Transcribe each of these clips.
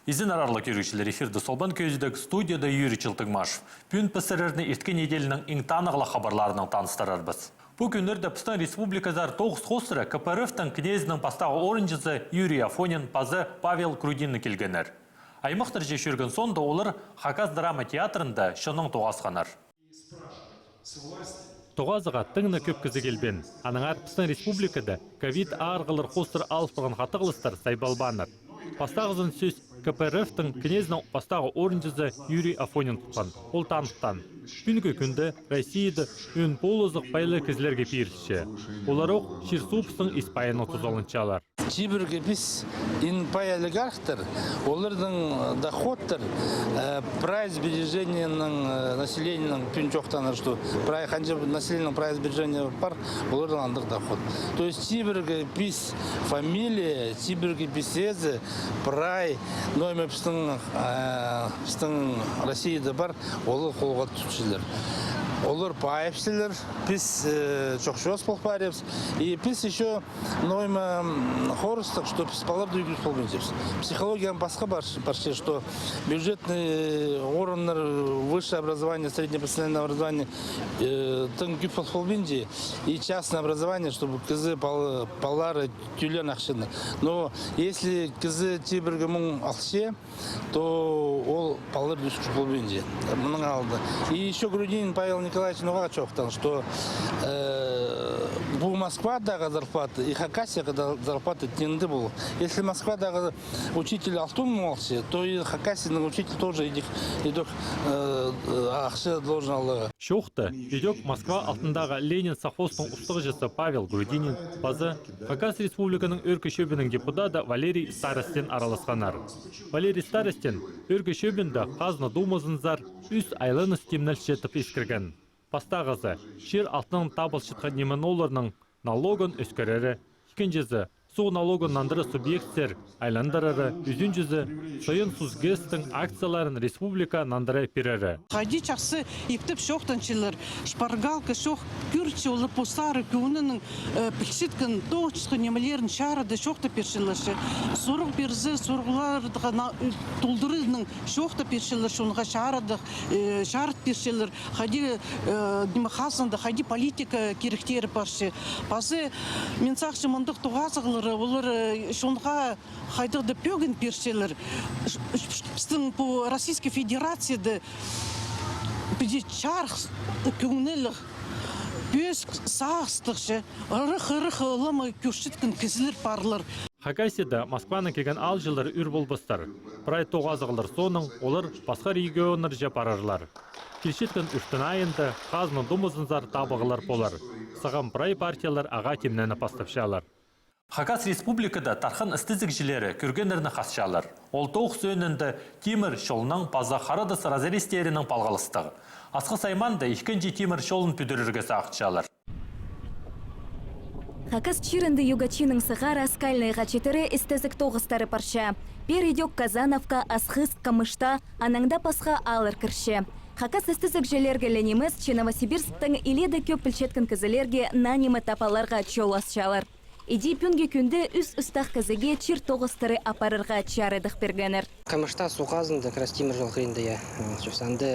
Изин арарлы көрішілер эфирді солбан көзідік студияда Юрий Чылтыгмашев. Пүн пісірірні ерткен еделінің ең танығылы хабарларының таныстырарбыз. Бұл күндерді Пыстан Республиказар 9 қосыры КПРФ-тің кнезінің пастағы орынжызы Юрий Афонин пазы Павел Крудинні келгенер. Аймақтыр жешірген сонда олар Хакас драма театрында шының тоғасқанар. Тоғазыға тыңны көп кізі келбен. Аныңар Пыстан Республикада ковид арғылыр қосыр алыспығын қатығылыстар сайбалбаныр. Пастағызын сөз КПРФ-тің кнезінің пастағы орынжызы Юрий Афонин тұтқан. Ол танықтан. Күнгі күнді Россияда өн полызық байлы кізлерге пейірші. Олар оқ Шерсупстың Испаяны тұзалыншалар. Чибірге біз инпай олигархтар, олардың доходтар, прайс сбережениенің населениенің пүн жоқтаныр, что қанша населениенің прайс сбережения бар, олардың андық доход. То есть чибірге біз фамилия, чибірге біз езі, прай, ноймы біздің Россияда бар, олы қолға түтшілер. Олар паевсилер, біз чоқшуас бол паревс, и біз еще нойма хорыстық, что психология үйгіз болбенжепс. Психология басқа баршы, что бюджетный органдар, высшее образование, среднее профессиональное образование тың күп болбенже, и частное образование, чтобы кызы палары тюлен ақшыны. Но если кызы тибіргі мұң алшы, то ол палар дүскіш болбенже. Мұның алды. И еще Грудинин Павел Николаевич Новачевтан, что bu Москвадағы зарплаты и Хакасиядағы зарплаты тенді был. Если Москвадағы учитель алтын молчи, то и Хакасияның учитель тоже идет ақшы должен алды. Шоқты, идет Москва алтындағы Ленин совхозының ұстығыжысы Павел Грудинин, базы Хакас Республиканың өркі шөбінің депутаты Валерий Старостин араласқанар. Валерий Старостин өркі шөбінде қазны думызынзар үз айлыны стемнәл шетіп ескірген. Пастағызы, шер алтының табыл шытқан немен оларының налогын өскерері, екенжізі, соғы налогын нандыры субъекттер айландырары, үзінжізі, сойын сузгестің акцияларын республика нандыры перері. Қайди чақсы ептіп шоқтанчылар, шпаргалка шоқ күрчі олы посары көңінің пілшіткін тоғычқы немелерін шарады шоқта першілашы. Сұрық берзі, сұрғылардыға тұлдырының шоқта першілар, шонға шарыд першілар. Қайди демахасында, қайди политика керектері баршы. Базы мен сақшы мұндық тоғазығылар, олар шонға қайдықты пөгін першілер. По Российской Федерации біде чарх көңілік бөз сағыстықшы, ұрық ұлымы көршіткін кізілер барлар. Хакасияда Москваны кеген ал жылар үр болбыстар. Прай тоғазығылар соның, олар басқа регионыр жапарарлар. Келшеткін үштін айында қазны думызынзар табығылар болар. Саған прай партиялар аға темнені пастапшалар. Хакас Республикада тархан істізік жилері көргендеріні қасшалар. Ол тоқ сөнінді темір шолының паза қарадыс разеристерінің палғалыстығы. Асқы сайманды екінші темір шолын пүдірірге сақытшалар. Хакас чирынды югачының сығар аскальный ғачетері істізік тоғыстары парша. Пер идек Казановка, Асхыз, Камышта, анаңда пасқа алыр кірші. Хакас істізік желерге ленеміз Новосибирсктің иледі көп пілшеткін кізілерге нанимы тапаларға чол асшалар. Иди пүнге күнді үс-үстақ кізіге чир тоғыстыры апарырға чарыдық бергенер. Камышта суғазында крас темір жол қиынды я. Анды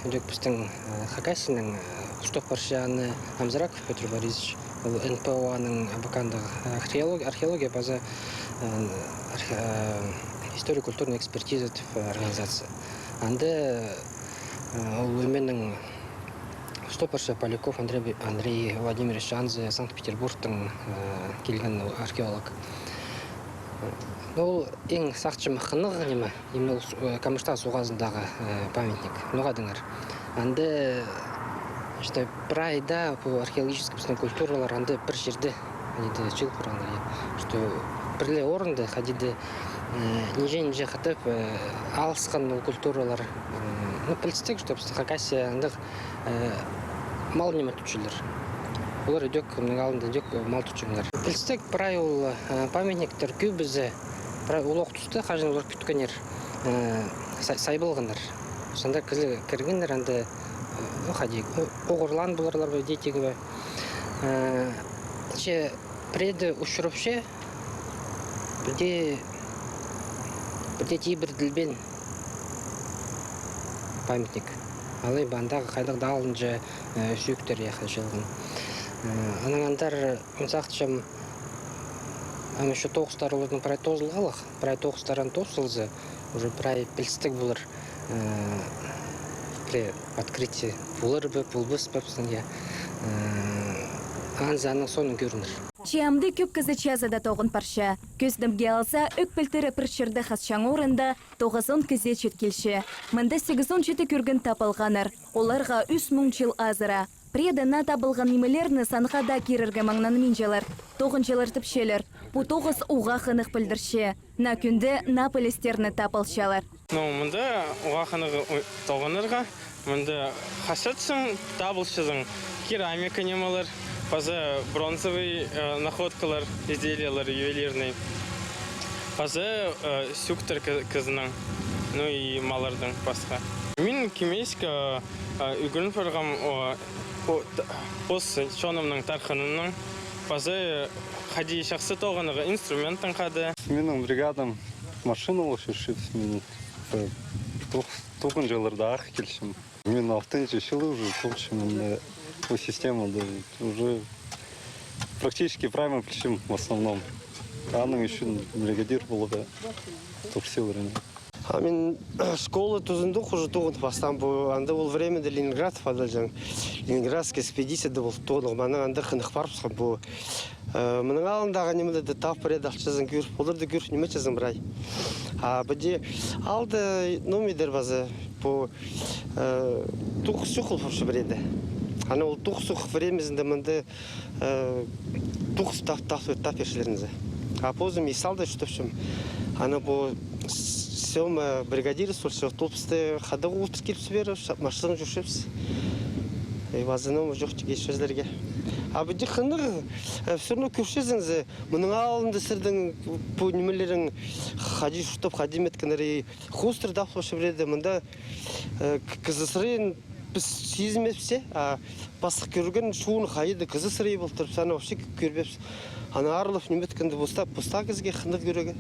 өдек біздің Хакасияның ұштық баршаны Амзараков Петр Борисович, НПО-ның абакандағы археология база историко-культурная экспертиза организация. Анды өлменің Стопарша Поляков Андрей Владимирович Шанзе, Санкт-Петербургтың келген археолог. Ол ең сақчы мақынығы неме, Камышта суғазындағы памятник, ноғадыңар. Анды бір айда археологический культуралар анды бір жерді жыл құрандар. Бірле орынды қадиді неже қатып алысқан культуралар. Пілістік, что Хакасия мал неме түтшілер. Олар өдек, мұның алында өдек мал түтшілер. Пілістік правил памятниктер көбізі, ол оқтысты қажын олар күткенер сайбылғындар. Сонда кізі кіргендер, анды оғырлан бұларлар дейтегі бі. Преді ұшырыпше, бірде Тети бір ділбен памятник. Алай бандағы қайлық далынжа сүйіктер яқы жылғын. Анаңандар үнсақтышам аны еще тоғыстар олардың прай тозылғалық. Прай тоғыстаран тозылзы, уже прай білістік болыр при открытии болыр бі, болбыс бәпсінге. Анзаның соның көрінір. Чиамды көп кізі чазада тоғын парша. Көздімге алса, өк білтірі піршірді қасшаң орында 9-10 кізе четкелші. Мында 8-17 көргін тапылғаныр. Оларға 3 жыл азыра. Предана табылған немелерні санға да керірге маңнан менжелер. 9 жылыр тіпшелер. Бұ 9 уға қынық білдірші. На күнді наполистерні тапылшалар. Мында уға қынығы тоғынырға, мында қасатсың, табылшызың керамика немалар. Паза бронзовый находкалар, изделиялар ювелирный. Паза сюктер кызының, ну и малардың басқа. Мен кемейскі үгірін фарғам пос шонымның тарханының. Паза қади шақсы тоғыныға инструментің қады. Менің бригадам машина олшыршып, мен 9 жылырда арқ келшім. Мен 6 жылы уже толшым. По системе да, уже практически правильно включим в основном. Анның үшін бригадир было да турсил время. Мен школы тузындық уже тоғын бастан бұл. Анда ол временде Ленинград фадалжан. Ленинградская экспедиция да бұл тоғын. Мәнің анда қынық барпсқа бұл. Мұның алындағы немді де тап паредақ жазын көріп, оларды көріп неме жазын бірай. Бұде алды номедер базы бұл тұқы сұқыл форшы біреді. Аны ол тұқсық времезінде мінді тұқс тап ершілерінізі. Позым есалды үштіпшім. Аны бұл сөмі бригадирі сөлші толпысты қадығы ұлтыз келіп сөбері, машын жүршепсі. Вазыным жоқ тек ешөзлерге. Бұде қынығы, сөрлі көршезіңізі, мұның алынды сірдің бұл немелерін қади жұштып, қади меткінері қостыр дапсошы біреді. Мұнда кізісірін біз сезімепсе, басық көрген шуын қайыды кізі сырай болтырып, саны вообще көрбепсі. Аны арылып неметкінді бұста кізге қындық көрегі.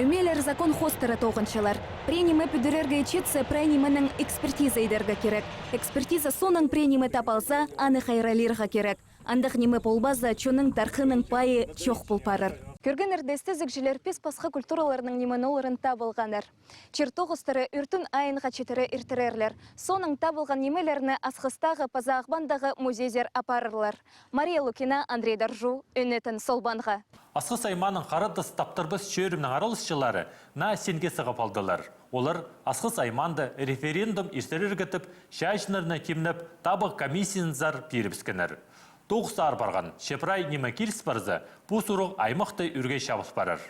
Үмелер закон хостера тоғыншылар. Пренимы пүдірерге четсе пренимының экспертиза едерге керек. Экспертиза соның пренимы тапалса, аны хайралирға керек. Андық немі болбаза чоның тарқының пайы чоқ болпарыр. Көрген әрдесті зікжілер пес пасқа культураларының немен оларын табылғаныр. Чертоғыстары үртін айынға четірі иртірерлер. Соның табылған немелеріні асқыстағы паза ағбандағы музейзер апарырлар. Мария Лукина, Андрей Даржу, үнетін Солбанға. Асқыс айманың қарадыс таптырбыз шөрімнің аралысшылары на сенге сығып алдылар. Олар асқыс айманды референдум иртерер кетіп, шайшынырына кемніп, табық комиссиянзар періпскенер. Тоғыстар барған шепрай неме келіс барзы, бұл сұруқ аймақты үргей шабыс барар.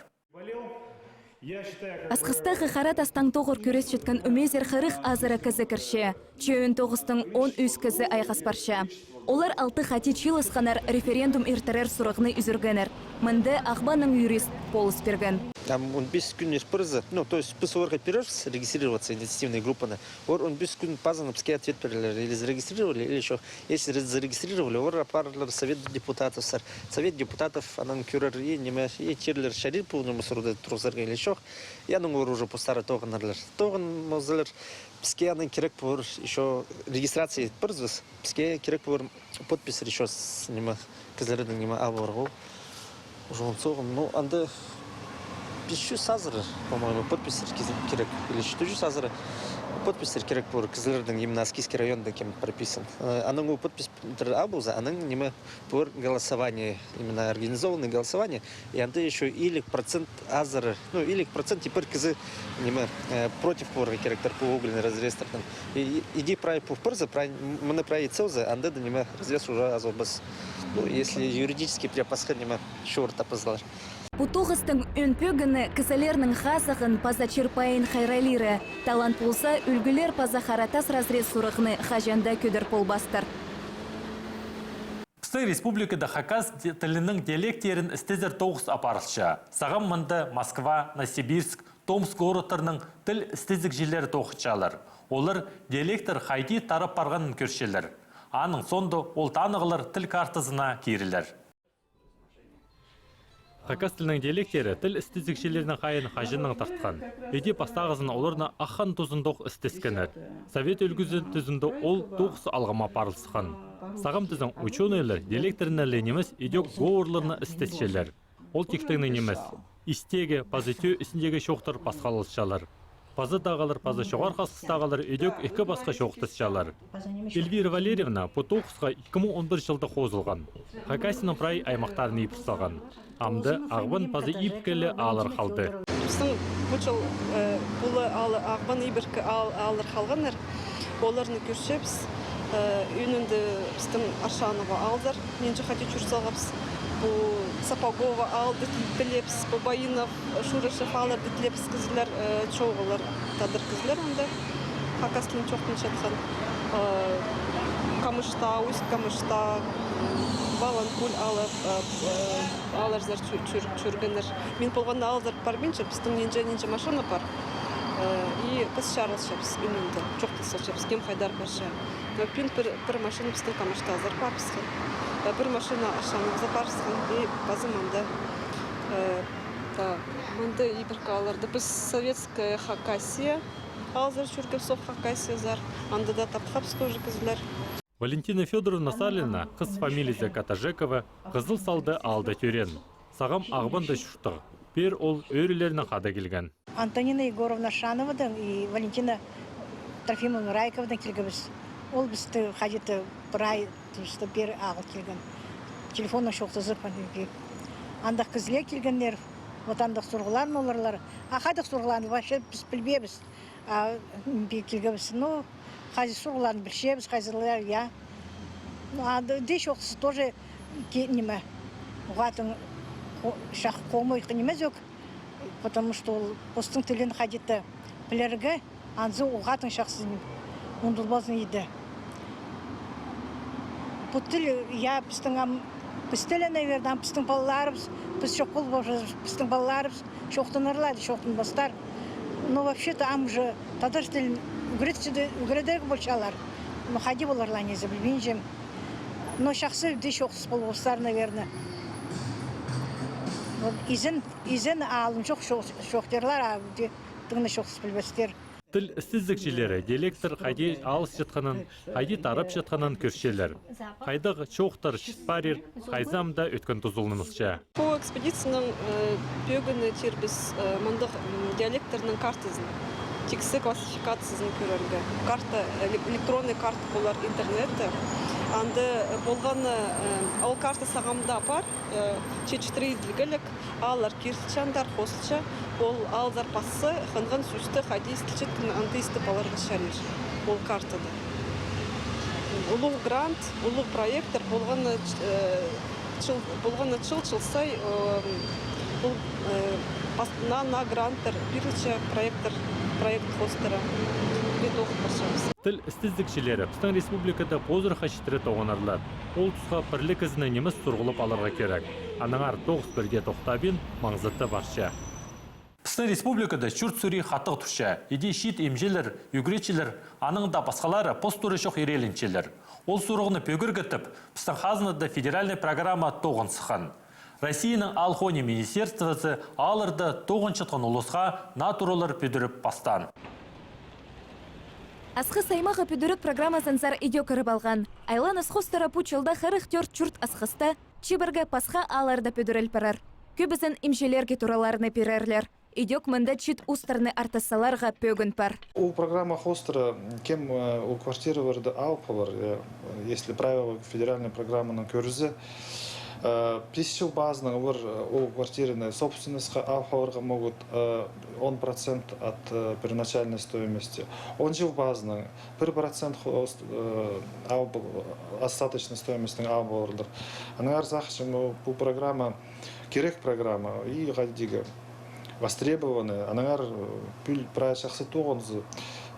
Асқыстағы қарат астан тоғыр көрес жеткен өмезер қырық азыры кізі кірше. Чөйін тоғыстың 10 үз кізі айғас барша. Олар 6 қати чилысқанар референдум иртерер сұрығыны үзіргенер. Мынды Ақбаның юрист полыс берген. Он без күн пырзы, то есть біз оларға перервс регистрироваться инициативной группаны. Он без күн пазаны бізге ответ берілер, или зарегистрировали, или еще. Если зарегистрировали, олар апарлар совет депутатов, совет депутатов, анан көрер, и терлер шарир полному срода трузарга или еще. Я думаю, уже по старой тоғынарлар. Тоғын мозылар, бізге анан керек por еще регистрации пырзыз, бізге керек por подпись еще с нема кізлердің нема албарғу. Жон соғын, анда 500 сазыры, по-моему, подписер керек, или 400 сазыры. Подписер керек por кізлердің именно Аскийский районда кем прописан. Аның подпись абуза, аның неме por голосование, именно организованное голосование, и анда еще или процент азыры, или процент теперь кізі неме против поры керектер по угольный разрез тартан. Иди править по пырзы, мы править целзы, анда да неме разрез уже азобас. Если юридически припасқа неме шорта позвал. Бұтоғыстың өнпөгіні кісілерінің ғазығын паза черпайын хайралиры. Талант болса, үлгілер паза харатас разрез сұрығыны қажанда көдір полбастыр. Қысты республикада Хакас тілінің диалектерін істезер тоғыз апарылшы. Сағам мұнды Москва, Новосибирск, Томск городтарының тіл істезік жерлері тоғытшалар. Олар диалектер хайди тарап барғанын көршелер. Аның сонды ол танығылар тіл картызына керілер. Хакас тілінің диалектері тіл істізікшелерінің қайын қажының тартқан. Еде пастағызын оларына аққан тұзындық істескенер. Совет өлгізін түзінді ол тоғысы алғама парылсыған. Сағым тізін ученыйлар диалектеріне ленеміз едек гоғырларына істесшелер. Ол тектігінің неміз. Истеге, пазытю үсіндегі шоқтыр пасқалылшалар. Пазы тағалар, пазы шоғар қасқыстағалар едек екі басқа шоқтысшалар. Эльвира Валерьевна по тоғысқа 2011 жылда қозылған. Хакасының прай аймақтарын епірсалған. Амды ағбан пазы ипкелі алыр қалды. Біздің бұл бұлы ағбан ибіркі алыр қалғаныр. Оларыны көршепіз. Үйнінді біздің Аршанова алдар. Мен жахати жүрсалғапыз. Бұл Сапагова алды тілепіз. Бұл Байынов, Шурышев алырды тілепіз кізілер, чоғылар, тадыр кізілер онда. Хакаслың чоқтың жатқан. Камышта, Усть Камышта, Баланкуль аларзар чүргенер. Мен болғанда алдар бар менші, біздің ненже машина бар. И біз шарылшапыз үнімді, жоқтысылшапыз, кем қайдар барша. Мен бір машина біздің Камышта азар барбызған. Бір машина Аршанымызда барбызған, и базы манда. Мында ибіркі аларды. Біз советская Хакасия алзар чүргіп соқ Хакасия зар. Анда да тапқапыз тоже кізілер. Валентина Федоровна Салина, қыз фамилиясы Катажекова, қызыл салды алды түрен. Сағам ағбанды шүштіғ. Пер ол өрілерінің қада келген. Антонина Егоровна Шановадан и Валентина Трофимовна Райковадан келгіміз. Ол бізді қадеті бір ай тұшты бер ағыл келген. Телефонның шоқты зырпан. Андақ кізіле келгендер, отандық сұрғыларын оларлары. Ақадық сұрғыларын вообще біз білбебіз. Келгіміз. Қазір сұрғыларын білшебіз, қазірлер, я. Деш оқтысы тоже неме. Оғатын шақ қолмой қынемез өк. Потому что ол постың тілін қадеті білерге, анзы оғатын шақсызын ұндылбазын еді. Бұл тіл, я біздің наверное, біздің балаларымыз, біз шоқ бол біздің балаларымыз шоқтын ырлайды, шоқтын бастар. Но вообще-то ам же тадыр тілін үгіредегі болчалар. Хади боларлар не забілбейнжем. Но шақсы де шоқсыз бол болстар, наверное. Изен алым жоқ шоқтерлар, дыңны шоқсыз білбестер. Тіл істіздікшілері диалектор қайде алыс жатқанын, қайде тарап жатқанын көршелер. Қайдық шоқтар шыспарер, қайзамда өткен тұзылынымызша. По экспедицияның бөгіні тербіз мұндық диалекторның картызын, тексі классификациясын көрерге. Карта, электронный карта болар интернетті. Анды болғаны ол карта сағамда бар, чечтірі еділгілік, алар кирсілчандар, қосылча, ол алдар пасы, қанған сүсті қади істілчеттің антыйсты баларға шарер, ол картада. Улық грант, улық проекттер болғаны чыл-чылсай, на гранттер, бірілчі проект хостера. Тіл істіздікшілері Пістан Республикада позыр қашытыры тоғынарлар. Ол тұсқа бірлік ізіні неміз тұрғылып алырға керек. Аныңар 91-ге тоқтабен маңызытты барша. Пістан Республикада чүрт сүрей қаттық тұша, еде шит емжелер, үгіретшілер, аныңда басқалары постуры шоқ ерелінчелер. Ол сұрғыны пөгір күтіп, Пістан қазынады федеральный программа тоғын сықан. Россияның Алхони министерствосы алырды тоғын шытқан ұлысқа натуралар пөдіріп бастан. Асқыс аймағы пүдірік программасын зар идео кіріп алған. Айлан асқос тарапу чылда қырықтер чүрт асқысты, чибірге пасқа аларда пүдіріл парар. Көбізін имшелерге тураларыны перерлер. Идек мында чит устарны артасаларға пөгін пар. У программа хостера, кем у квартираларды алпалар, если правило федеральной программы на көрізі, Пресечил базно, у квартиры собственности алфаварға могут 1% от первоначальной стоимости. Он жил базно, 1% остаточной стоимости алфаварлар. Она арзахшим у программа, керек программа и гадига востребованная. Она пиль про шахсы тоғынзы.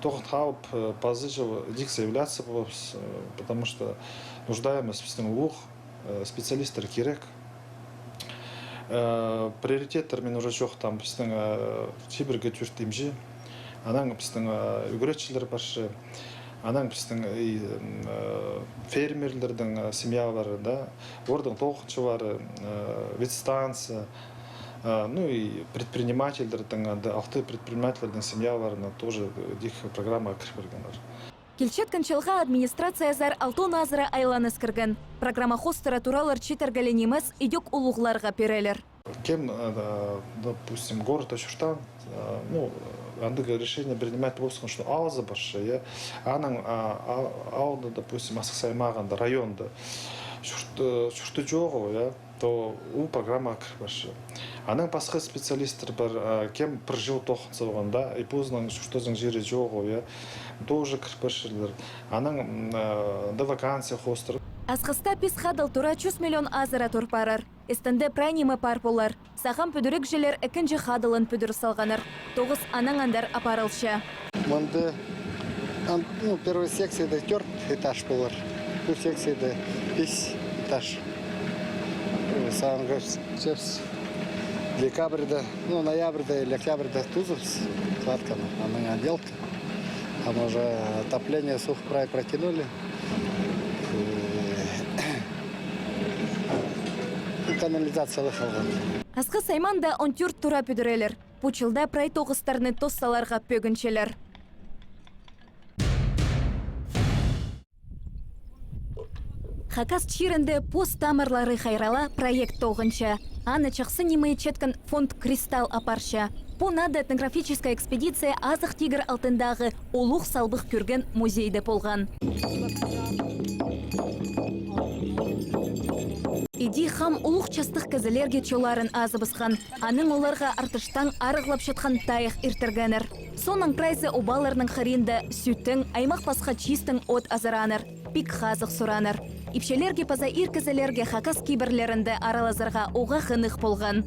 Тоғын халп позыжил дикция являться, потому что нуждаемость в лух. Специалисттер керек. Приоритеттер мен уже жоқ там біздің чибірге түртемжі. Анаң біздің үгіретшілер баршы. Анаң біздің фермерлердің семьялары да. Ордың тоқыншылары, ветстанция. Ну и предпринимательдердің, алты предпринимательдердің семьяларына тоже дих программа кірбіргенler. Келчеткін жылға администрация зар алтон азыра айланыс кірген. Программа хостера туралар читергеленемес идек улуғларға перелер. Кем, допустим, город Ачуштан, ну, андыга решение принимать просто, что ауза большая, ауды, допустим, Асықсаймағанда, районда, шурты жоғы, то у программа кірбашы. Аның басқа специалисттер бар, кем бір жыл тоқынса оғанда, и поздың шуртызың жері жоғы, тоже кірбашылар. Аның да вакансия хостер. Асқыста пис хадыл тура 100 миллион азыра турпарыр. Истенде прайнимы пар болар. Сағам пүдірік желер екінші хадылын пүдір салғаныр. 9 аның андар апарылшы. Монды, первой секцияда 4 этаж болар. Bu секцияда 5 этаж. Сағанғы жепс. Декабрьда, ноябрьда или октябрьда тузовс. Сладкано, аның отделка. А уже отопление сухпрай протянули. Канализациялы қалған. Асқы сайманда 14 тура пүдірелер. Пучылда прай тоғыстарны тоссаларға пөгіншелер. Хакас чирінде пост тамырлары хайрала проект тоғынша. Аны чақсы немай четкін фонд «Кристалл» апарша. Понада этнографическая экспедиция Азық Тигр алтындағы олуқ салбық көрген музейді болған. Иди хам улуқ частық кәзілерге чоларын азы бысқан. Аның оларға артыштан арығлап шатқан тайық иртіргенір. Соның прайзы обаларының қаринді сүттің, аймақ басқа чистің от азыраныр. Пик хазық сұраныр. Ипшелерге паза иркізілерге хакас киберлерінде аралазарға оға қынық болған.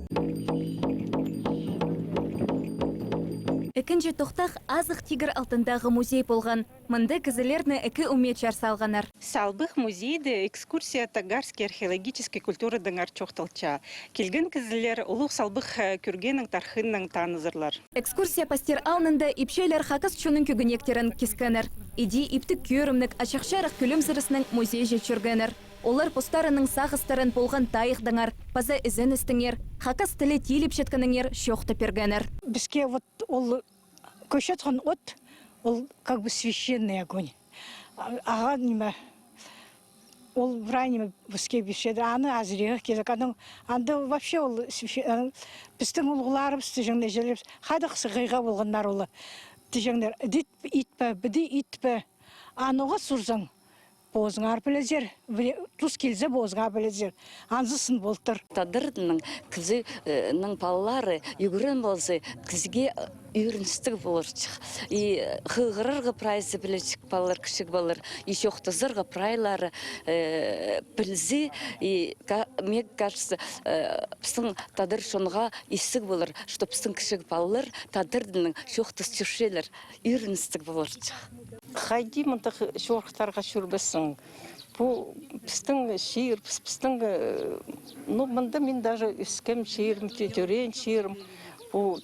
Екінші тоқтақ Азық Тигр алтындағы музей болған. Мында кізілерні екі умет жарсалғанар. Салбық музейді экскурсия тагарский археологический культурадан арчоқталча. Келген кізілер ұлық салбық көргенің тархынның танызырлар. Экскурсия пастер алнында ипшейлер хакас чунын күгінектерін кескенер. Иди иптік көрімнік ашақшарық күлім зірісінің музей жетшіргенер. Олар постарының сағыстарын болған тайықдыңар, паза ізін істіңер, хакас тілі тиліп шеткініңер шоқты пергенер. Бізге вот ол көшеткен от, ол как бы священный огонь. Аға неме, ол вранеме бізге бешеді, аны азырығы кезек. Анда вообще ол біздің ұлғылары бізді жаңда желеп, қадықсы ғайға болғандар олы. Тежеңдер, дит итпі, біді итпі, ануға сұрзың. Бозыңар білезер, тұз келзе бозыңар білезер, анзысын болтыр. Тадырдың кізінің балалары югірін болсы, кізге үйріністік болырчық. И ғығырырғы прайсы білечік балалар, кішік балалар, и шоқтызырғы прайлары білзе, и мег кажется, пістің тадыр шонға исік болыр, что пістің кішік балалар тадырдың шоқтыз чүшелер, үйріністік болырчық. Қайди мұнтық шорықтарға шүрбісің. Бұл пістің шиыр, пістің, мұнда мен даже үскем шиырым, тетөрен шиырым. Бұл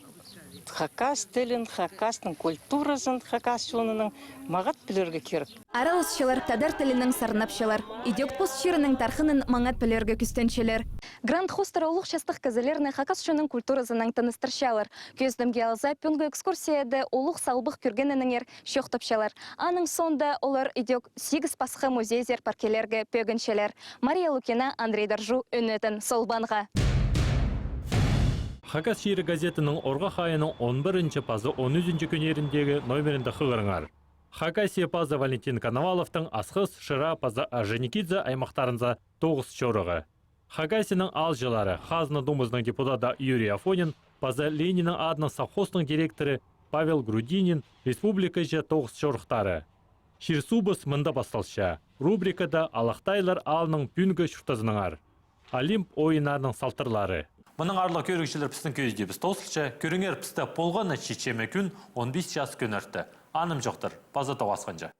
хакас тілін, хакастың культурасын, хакас шонының мағат білерге керек. Аралысшылар тадар тілінің сарнапшылар. Идек пост ширының тархының маңат білерге күстеншілер. Гранд хостера олық шастық кәзілеріні хакас шоның культурасының таныстыршалар. Көздімге алза пүнгі экскурсияды олық салбық көргенініңер шоқтапшалар. Аның сонда олар идек 8 пасқы музейзер паркелерге пөгіншелер. Мария Лукина, Андрей Даржу, Үнетін, Солбанға. Хакас шиыры газетінің орға қайының 11-ші пазы 13-ші күнеріндегі номерінде қығырыңар. Хакасия пазы Валентин Коноваловтың Асқыс, Шыра пазы Аженикидзе аймақтарынза 9 чорығы. Хакасияның алжылары Хазны Думыздың депутаты Юрий Афонин, пазы Ленинің адының совхозның директоры Павел Грудинин, республика же 9 чорықтары. Ширсубыс мында басталша. Рубрикада Алақтайлар алының пүнгі шұртазыныңар. Олимп ойынарының салтырлары. Мұның арлы көрікшілер пістің көзде біз тосылша, көріңер пісті полғаны чечеме күн 15 жас күн өртті. Аным жоқтыр, базата васқанжа.